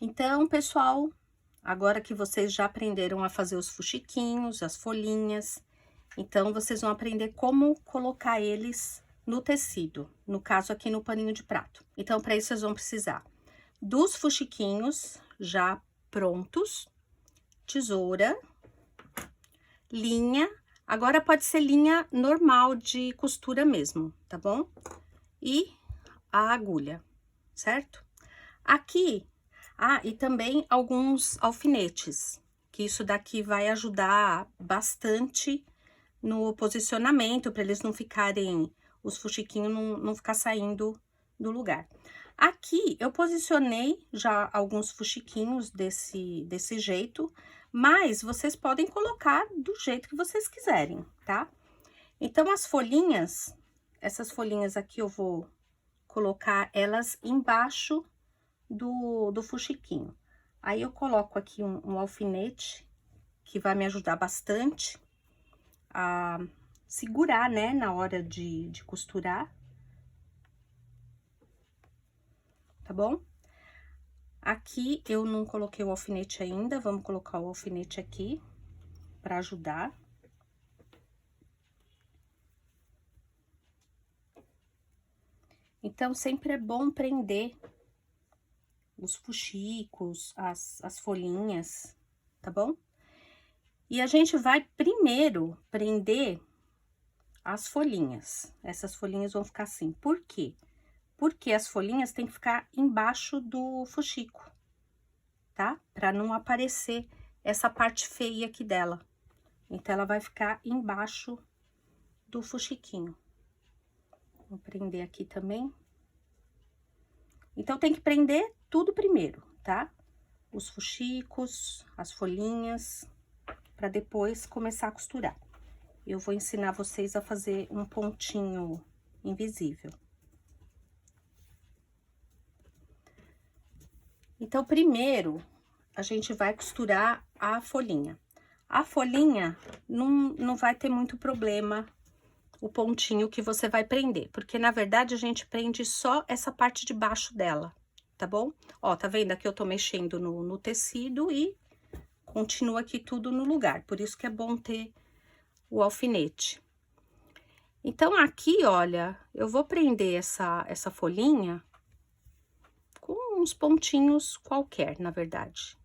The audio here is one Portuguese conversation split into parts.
Então, pessoal, agora que vocês já aprenderam a fazer os fuxiquinhos, as folhinhas, então vocês vão aprender como colocar eles no tecido, no caso aqui no paninho de prato. Então, para isso, vocês vão precisar dos fuxiquinhos já prontos, tesoura, linha, agora pode ser linha normal de costura mesmo, tá bom? E a agulha, certo? Aqui, e também alguns alfinetes, que isso daqui vai ajudar bastante no posicionamento, para eles não ficarem, os fuxiquinhos não ficar saindo do lugar. Aqui, eu posicionei já alguns fuxiquinhos desse jeito, mas vocês podem colocar do jeito que vocês quiserem, tá? Então, as folhinhas, essas folhinhas aqui eu vou colocar elas embaixo do fuxiquinho. Aí, eu coloco aqui um alfinete, que vai me ajudar bastante a segurar, né, na hora de costurar. Tá bom? Aqui, eu não coloquei o alfinete ainda, vamos colocar o alfinete aqui, pra ajudar. Então, sempre é bom prender os fuxicos, as folhinhas, tá bom? E a gente vai primeiro prender as folhinhas. Essas folhinhas vão ficar assim. Por quê? Porque as folhinhas tem que ficar embaixo do fuxico, tá? Pra não aparecer essa parte feia aqui dela. Então, ela vai ficar embaixo do fuxiquinho. Vou prender aqui também. Então, tem que prender tudo primeiro, tá? Os fuxicos, as folhinhas, para depois começar a costurar. Eu vou ensinar vocês a fazer um pontinho invisível. Então, primeiro, a gente vai costurar a folhinha. A folhinha não vai ter muito problema o pontinho que você vai prender, porque na verdade a gente prende só essa parte de baixo dela, tá bom? Ó, tá vendo? Aqui eu tô mexendo no tecido e continua aqui tudo no lugar, por isso que é bom ter o alfinete. Então, aqui, olha, eu vou prender essa folhinha com uns pontinhos qualquer, na verdade.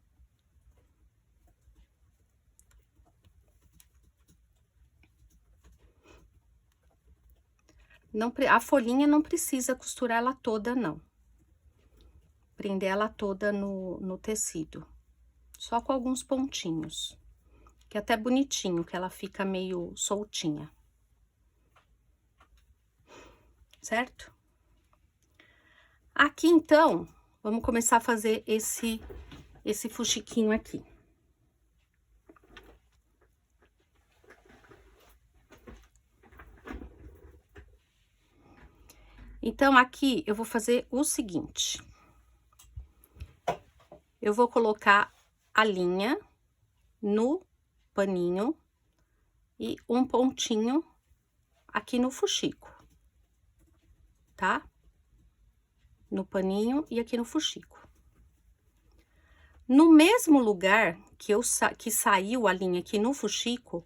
A folhinha não precisa costurar ela toda, não. Prender ela toda no tecido. Só com alguns pontinhos. Que é até bonitinho, que ela fica meio soltinha. Certo? Aqui, então, vamos começar a fazer esse fuxiquinho aqui. Então, aqui, eu vou fazer o seguinte. Eu vou colocar a linha no paninho e um pontinho aqui no fuxico, tá? No paninho e aqui no fuxico. No mesmo lugar que saiu a linha aqui no fuxico,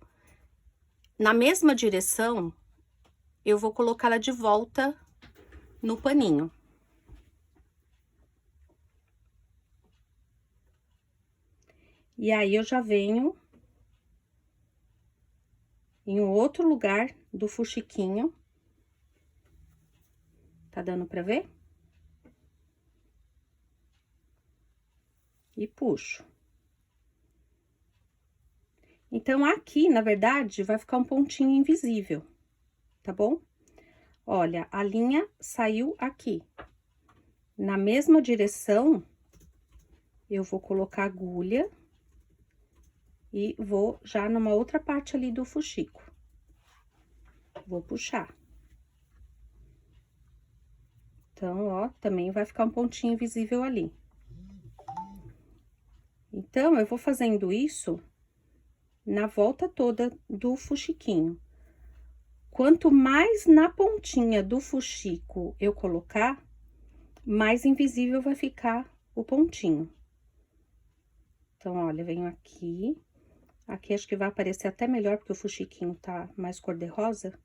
na mesma direção, eu vou colocar ela de volta no paninho. E aí, eu já venho em um outro lugar do fuxiquinho. Tá dando pra ver? E puxo. Então, aqui, na verdade, vai ficar um pontinho invisível, tá bom? Olha, a linha saiu aqui. Na mesma direção, eu vou colocar agulha e vou já numa outra parte ali do fuxico. Vou puxar. Então, ó, também vai ficar um pontinho invisível ali. Então, eu vou fazendo isso na volta toda do fuxiquinho. Quanto mais na pontinha do fuxico eu colocar, mais invisível vai ficar o pontinho, Então, olha, venho aqui. Aqui acho que vai aparecer até melhor, porque o fuxiquinho tá mais cor-de-rosa.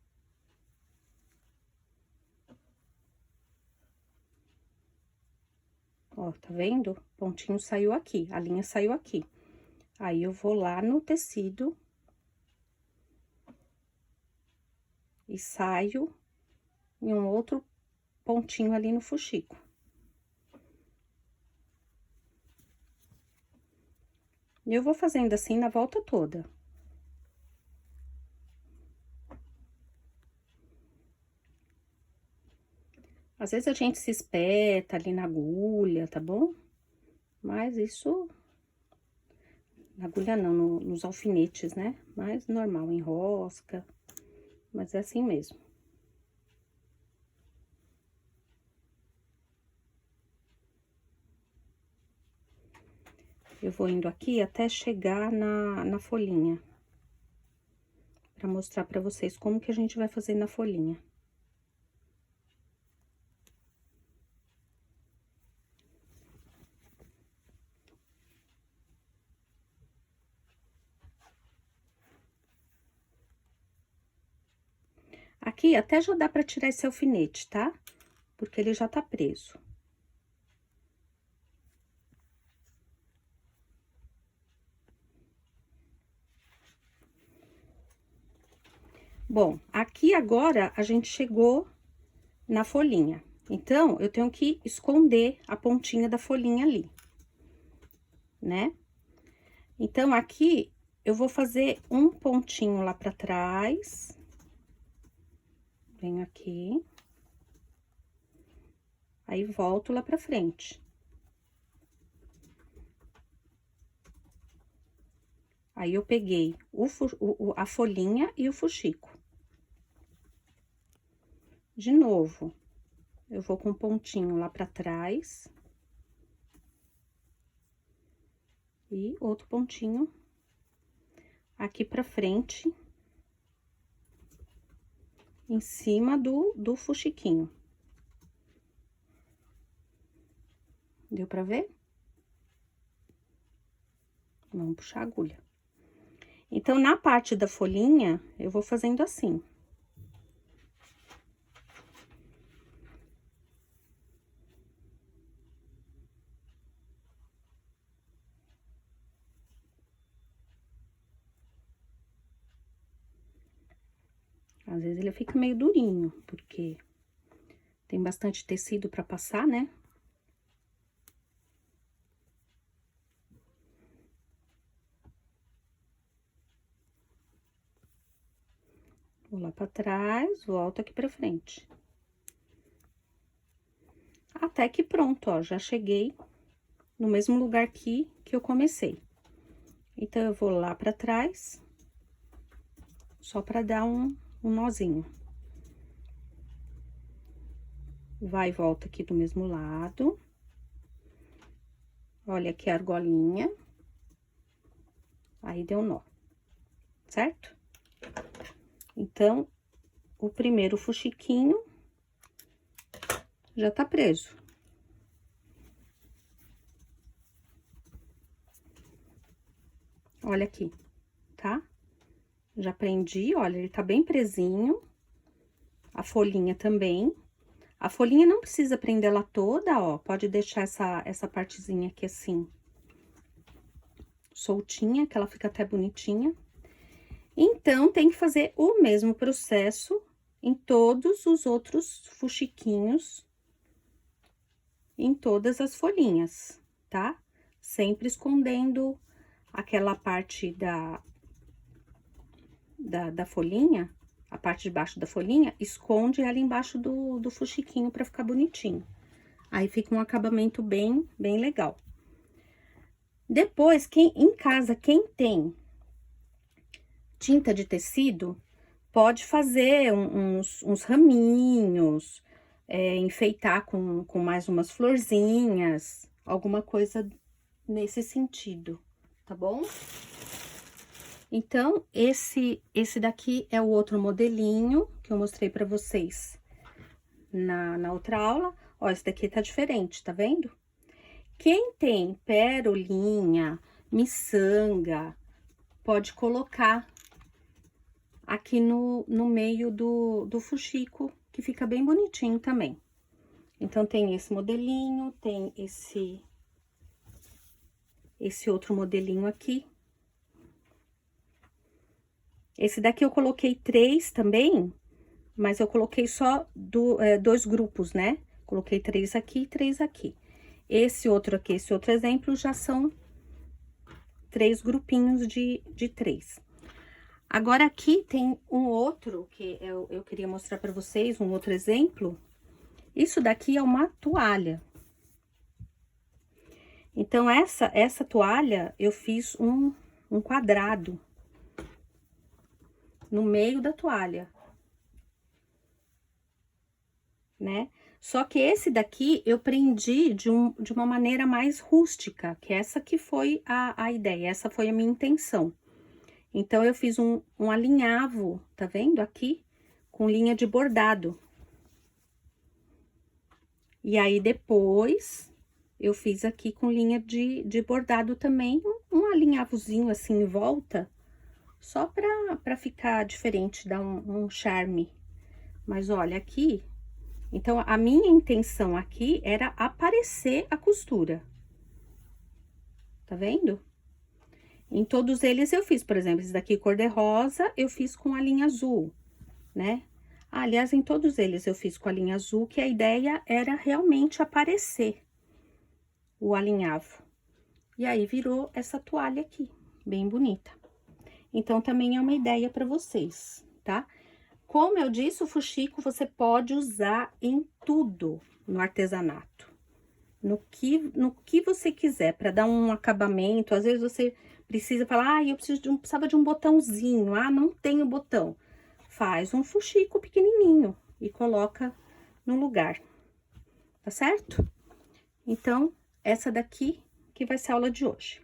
Ó, tá vendo? O pontinho saiu aqui, a linha saiu aqui. Aí, eu vou lá no tecido. E saio em um outro pontinho ali no fuxico. E eu vou fazendo assim na volta toda. Às vezes a gente se espeta ali na agulha, tá bom? Mas isso... Na agulha não, nos alfinetes, né? Mas normal, enrosca. Mas é assim mesmo. Eu vou indo aqui até chegar na folhinha. Pra mostrar pra vocês como que a gente vai fazer na folhinha. Aqui até já dá pra tirar esse alfinete, tá? Porque ele já tá preso. Bom, aqui agora a gente chegou na folhinha. Então, eu tenho que esconder a pontinha da folhinha ali, né? Então, aqui eu vou fazer um pontinho lá pra trás. Venho aqui. Aí, volto lá pra frente. Aí, eu peguei a folhinha e o fuxico. De novo, eu vou com um pontinho lá pra trás. E outro pontinho aqui pra frente. Em cima do fuxiquinho. Deu pra ver? Vamos puxar a agulha. Então, na parte da folhinha, eu vou fazendo assim. Às vezes ele fica meio durinho, porque tem bastante tecido pra passar, né? Vou lá pra trás, volto aqui pra frente. Até que pronto, ó, já cheguei no mesmo lugar que eu comecei. Então, eu vou lá pra trás, só pra dar um nozinho. Vai e volta aqui do mesmo lado. Olha aqui a argolinha. Aí, deu nó, certo? Então, o primeiro fuxiquinho já tá preso. Olha aqui, tá? Já prendi, olha, ele tá bem presinho. A folhinha também. A folhinha não precisa prender ela toda, ó. Pode deixar essa partezinha aqui assim, soltinha, que ela fica até bonitinha. Então, tem que fazer o mesmo processo em todos os outros fuxiquinhos, em todas as folhinhas, tá? Sempre escondendo aquela parte da folhinha, a parte de baixo da folhinha, esconde ela embaixo do fuxiquinho pra ficar bonitinho. Aí, fica um acabamento bem legal. Depois, em casa, quem tem tinta de tecido, pode fazer uns raminhos, enfeitar com mais umas florzinhas, alguma coisa nesse sentido, tá bom? Então, esse daqui é o outro modelinho que eu mostrei pra vocês na outra aula. Ó, esse daqui tá diferente, tá vendo? Quem tem perolinha, miçanga, pode colocar aqui no meio do fuxico, que fica bem bonitinho também. Então, tem esse modelinho, tem esse outro modelinho aqui. Esse daqui eu coloquei 3 também, mas eu coloquei só 2 grupos, né? Coloquei 3 aqui e 3 aqui. Esse outro aqui, esse outro exemplo, já são 3 grupinhos de 3. Agora, aqui tem um outro que eu queria mostrar pra vocês, um outro exemplo. Isso daqui é uma toalha. Então, essa toalha, eu fiz um quadrado no meio da toalha, né? Só que esse daqui eu prendi de uma maneira mais rústica, que essa que foi a ideia, essa foi a minha intenção. Então, eu fiz um alinhavo, tá vendo? Aqui, com linha de bordado. E aí, depois, eu fiz aqui com linha de bordado também, um alinhavozinho assim em volta, só pra ficar diferente, dar um charme. Mas olha, aqui, então, a minha intenção aqui era aparecer a costura. Tá vendo? Em todos eles eu fiz, por exemplo, esse daqui cor-de-rosa, eu fiz com a linha azul, né? Ah, aliás, em todos eles eu fiz com a linha azul, que a ideia era realmente aparecer o alinhavo. E aí, virou essa toalha aqui, bem bonita. Então, também é uma ideia para vocês, tá? Como eu disse, o fuxico você pode usar em tudo no artesanato. No que você quiser, para dar um acabamento. Às vezes você precisa falar, ah, eu precisava de um botãozinho, ah, não tenho botão. Faz um fuxico pequenininho e coloca no lugar, tá certo? Então, essa daqui que vai ser a aula de hoje.